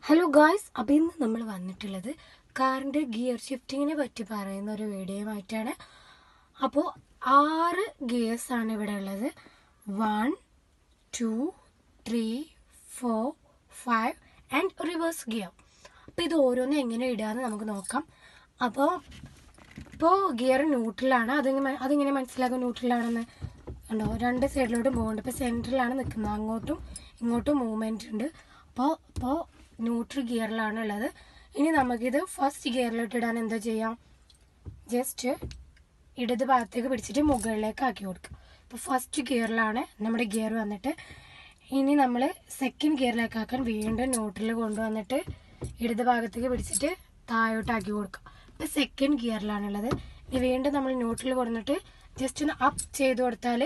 Hello guys, അപ്പോൾ ഇന്ന് നമ്മൾ വന്നിട്ടുള്ളത് കാറിൻ്റെ ഗിയർ ഷിഫ്റ്റിങ്ങിനെ പറ്റി പറയുന്ന ഒരു വീഡിയോയുമായിട്ടാണ്. അപ്പോൾ 6 ഗിയേഴ്സാണ് ഇവിടെ ഉള്ളത്. 1, 2, 3, 4, 5 ആൻഡ് റിവേഴ്സ് ഗിയർ. അപ്പോൾ ഇത് ഓരോന്നും എങ്ങനെ ഇടാന്ന് നമുക്ക് നോക്കാം. അപ്പോൾ ഗിയർ ന്യൂട്രലാണ്. അതിങ്ങനെ മനസ്സിലാക്കും ന്യൂട്രലാണെന്ന്. കണ്ടോ, 2 സൈഡിലോട്ടും പോകുന്നുണ്ട്. ഇപ്പോൾ സെൻറ്ററിലാണ് നിൽക്കുന്നത്. അങ്ങോട്ടും ഇങ്ങോട്ടും മൂവ്മെൻറ്റ് ഉണ്ട്. അപ്പോൾ ന്യൂട്രൽ ഗിയറിലാണ് ഉള്ളത്. ഇനി നമുക്കിത് ഫസ്റ്റ് ഗിയറിലോട്ട് ഇടാൻ എന്താ ചെയ്യാം? ജസ്റ്റ് ഇടത് ഭാഗത്തേക്ക് പിടിച്ചിട്ട് മുകളിലേക്ക് ആക്കി കൊടുക്കുക. ഇപ്പോൾ ഫസ്റ്റ് ഗിയറിലാണ് നമ്മുടെ ഗിയർ വന്നിട്ട്. ഇനി നമ്മൾ സെക്കൻഡ് ഗിയറിലേക്ക് ആക്കാൻ വീണ്ടും ന്യൂട്രൽ കൊണ്ടുവന്നിട്ട് ഇടത് ഭാഗത്തേക്ക് പിടിച്ചിട്ട് താഴോട്ടാക്കി കൊടുക്കുക. ഇപ്പോൾ സെക്കൻഡ് ഗിയറിലാണുള്ളത്. ഇനി വീണ്ടും നമ്മൾ ന്യൂട്രൽ കൊടുത്തിട്ട് ജസ്റ്റ് ഒന്ന് അപ്പ് ചെയ്ത് കൊടുത്താൽ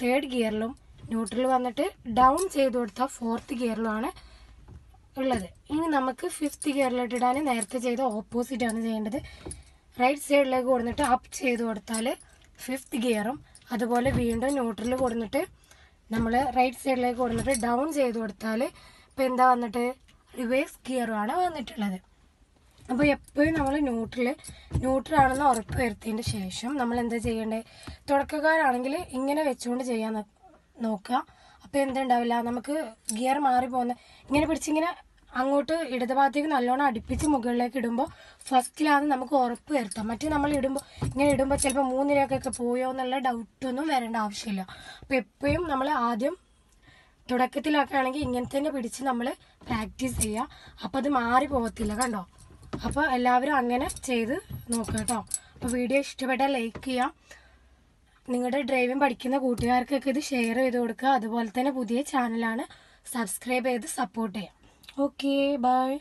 തേർഡ് ഗിയറിലും, ന്യൂട്രൽ വന്നിട്ട് ഡൗൺ ചെയ്ത് കൊടുത്താൽ ഫോർത്ത് ഗിയറിലുമാണ് ഉള്ളത്. ഇനി നമുക്ക് ഫിഫ്ത്ത് ഗിയറിലോട്ട് ഇടാൻ നേരത്തെ ചെയ്ത ഓപ്പോസിറ്റ് ആണ് ചെയ്യേണ്ടത്. റൈറ്റ് സൈഡിലേക്ക് കൊടുത്തിട്ട് അപ്പ് ചെയ്ത് കൊടുത്താൽ ഫിഫ്ത്ത് ഗിയറും, അതുപോലെ വീണ്ടും ന്യൂട്രൽ കൊടുത്തിട്ട് നമ്മൾ റൈറ്റ് സൈഡിലേക്ക് കൊടുത്തിട്ട് ഡൗൺ ചെയ്ത് കൊടുത്താൽ ഇപ്പോൾ എന്താ വന്നിട്ട് റിവേഴ്സ് ഗിയറുമാണ് വന്നിട്ടുള്ളത്. അപ്പോൾ എപ്പോഴും നമ്മൾ ന്യൂട്രലാണെന്ന് ഉറപ്പ് വരുത്തിയതിൻ്റെ ശേഷം നമ്മൾ എന്താ ചെയ്യേണ്ടത്? തുടക്കക്കാരാണെങ്കിൽ ഇങ്ങനെ വെച്ചുകൊണ്ട് ചെയ്യാൻ നോക്കുക. അപ്പോൾ എന്തുണ്ടാവില്ല, നമുക്ക് ഗിയർ മാറി പോകുന്ന ഇങ്ങനെ പിടിച്ചിങ്ങനെ അങ്ങോട്ട് ഇടത് ഭാഗത്തേക്ക് നല്ലോണം അടുപ്പിച്ച് മുകളിലേക്ക് ഇടുമ്പോൾ ഫസ്റ്റിലാണ് നമുക്ക് ഉറപ്പ് വരുത്താം. മറ്റേ നമ്മൾ ഇങ്ങനെ ഇടുമ്പോൾ ചിലപ്പോൾ 3 നിരക്കൊക്കെ പോയോ എന്നുള്ള ഡൗട്ടൊന്നും വരേണ്ട ആവശ്യമില്ല. അപ്പോൾ എപ്പോഴും നമ്മൾ ആദ്യം തുടക്കത്തിലൊക്കെ ആണെങ്കിൽ ഇങ്ങനെ തന്നെ പിടിച്ച് നമ്മൾ പ്രാക്ടീസ് ചെയ്യുക. അപ്പോൾ അത് മാറി പോകത്തില്ല. കണ്ടോ? അപ്പോൾ എല്ലാവരും അങ്ങനെ ചെയ്ത് നോക്കുക കേട്ടോ. അപ്പോൾ വീഡിയോ ഇഷ്ടപ്പെട്ടാൽ ലൈക്ക് ചെയ്യാം. നിങ്ങളുടെ ഡ്രൈവിംഗ് പഠിക്കുന്ന കൂട്ടുകാർക്കൊക്കെ ഇത് ഷെയർ ചെയ്ത് കൊടുക്കുക. അതുപോലെ തന്നെ പുതിയ ചാനലാണ്, സബ്സ്ക്രൈബ് ചെയ്ത് സപ്പോർട്ട് ചെയ്യാം. Okay, by.